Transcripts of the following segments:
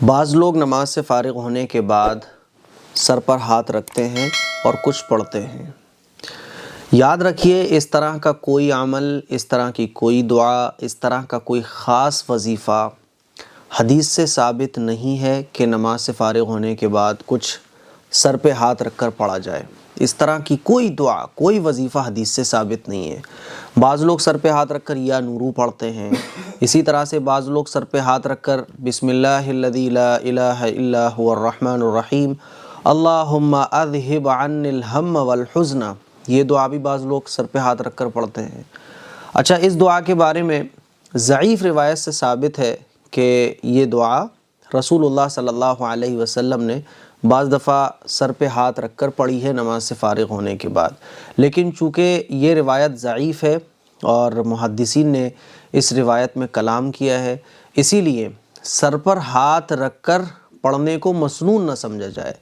بعض لوگ نماز سے فارغ ہونے کے بعد سر پر ہاتھ رکھتے ہیں اور کچھ پڑھتے ہیں۔ یاد رکھیے، اس طرح کا کوئی عمل، اس طرح کی کوئی دعا، اس طرح کا کوئی خاص وظیفہ حدیث سے ثابت نہیں ہے کہ نماز سے فارغ ہونے کے بعد کچھ سر پہ ہاتھ رکھ کر پڑھا جائے۔ اس طرح کی کوئی دعا، کوئی وظیفہ حدیث سے ثابت نہیں ہے۔ بعض لوگ سر پہ ہاتھ رکھ کر یا نورو پڑھتے ہیں، اسی طرح سے بعض لوگ سر پہ ہاتھ رکھ کر بسم اللہ الذی لا الہ الا هو الرحمن الرحیم اللہم اذہب عنی الہم والحزن، یہ دعا بھی بعض لوگ سر پہ ہاتھ رکھ کر پڑھتے ہیں۔ اچھا، اس دعا کے بارے میں ضعیف روایت سے ثابت ہے کہ یہ دعا رسول اللہ صلی اللہ علیہ وسلم نے بعض دفعہ سر پہ ہاتھ رکھ کر پڑھی ہے نماز سے فارغ ہونے کے بعد، لیکن چونکہ یہ روایت ضعیف ہے اور محدثین نے اس روایت میں کلام کیا ہے، اسی لیے سر پر ہاتھ رکھ کر پڑھنے کو مسنون نہ سمجھا جائے،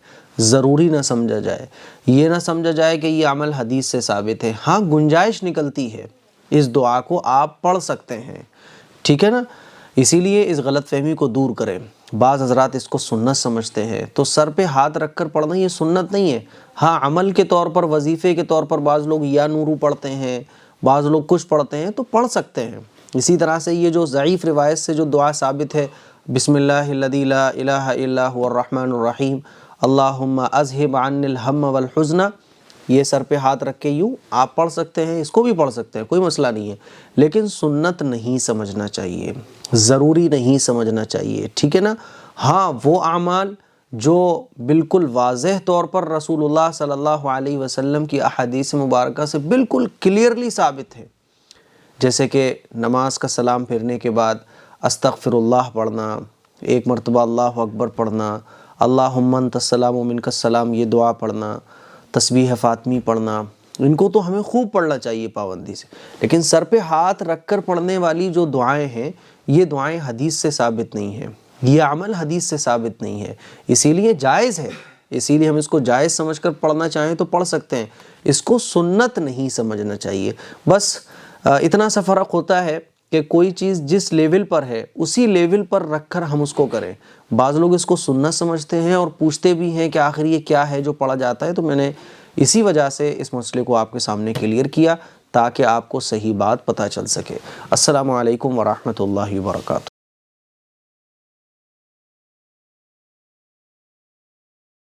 ضروری نہ سمجھا جائے، یہ نہ سمجھا جائے کہ یہ عمل حدیث سے ثابت ہے۔ ہاں، گنجائش نکلتی ہے، اس دعا کو آپ پڑھ سکتے ہیں، ٹھیک ہے نا؟ اسی لیے اس غلط فہمی کو دور کریں۔ بعض حضرات اس کو سنت سمجھتے ہیں، تو سر پہ ہاتھ رکھ کر پڑھنا یہ سنت نہیں ہے۔ ہاں، عمل کے طور پر، وظیفے کے طور پر بعض لوگ یا نورو پڑھتے ہیں، بعض لوگ کچھ پڑھتے ہیں، تو پڑھ سکتے ہیں۔ اسی طرح سے یہ جو ضعیف روایت سے جو دعا ثابت ہے، بسم اللہ الذی لا الہ الا هو الرحمن الرحیم اللہم اذہب عنی الہم والحزن، یہ سر پہ ہاتھ رکھ کے یوں آپ پڑھ سکتے ہیں، اس کو بھی پڑھ سکتے ہیں، کوئی مسئلہ نہیں ہے، لیکن سنت نہیں سمجھنا چاہیے، ضروری نہیں سمجھنا چاہیے، ٹھیک ہے نا؟ ہاں، وہ اعمال جو بالکل واضح طور پر رسول اللہ صلی اللہ علیہ وسلم کی احادیث مبارکہ سے بالکل کلیئرلی ثابت ہے، جیسے کہ نماز کا سلام پھیرنے کے بعد استغفر اللہ پڑھنا، ایک مرتبہ اللہ اکبر پڑھنا، اللہم انت السلام و منک السلام یہ دعا پڑھنا، تسبیح فاطمی پڑھنا، ان کو تو ہمیں خوب پڑھنا چاہیے پابندی سے، لیکن سر پہ ہاتھ رکھ کر پڑھنے والی جو دعائیں ہیں، یہ دعائیں حدیث سے ثابت نہیں ہیں، یہ عمل حدیث سے ثابت نہیں ہے، اسی لیے جائز ہے، اسی لیے ہم اس کو جائز سمجھ کر پڑھنا چاہیں تو پڑھ سکتے ہیں، اس کو سنت نہیں سمجھنا چاہیے۔ بس اتنا سا فرق ہوتا ہے کہ کوئی چیز جس لیول پر ہے اسی لیول پر رکھ کر ہم اس کو کریں۔ بعض لوگ اس کو سنت سمجھتے ہیں اور پوچھتے بھی ہیں کہ آخر یہ کیا ہے جو پڑھا جاتا ہے، تو میں نے اسی وجہ سے اس مسئلے کو آپ کے سامنے کلیئر کیا تاکہ آپ کو صحیح بات پتہ چل سکے۔ السلام علیکم ورحمۃ اللہ وبرکاتہ۔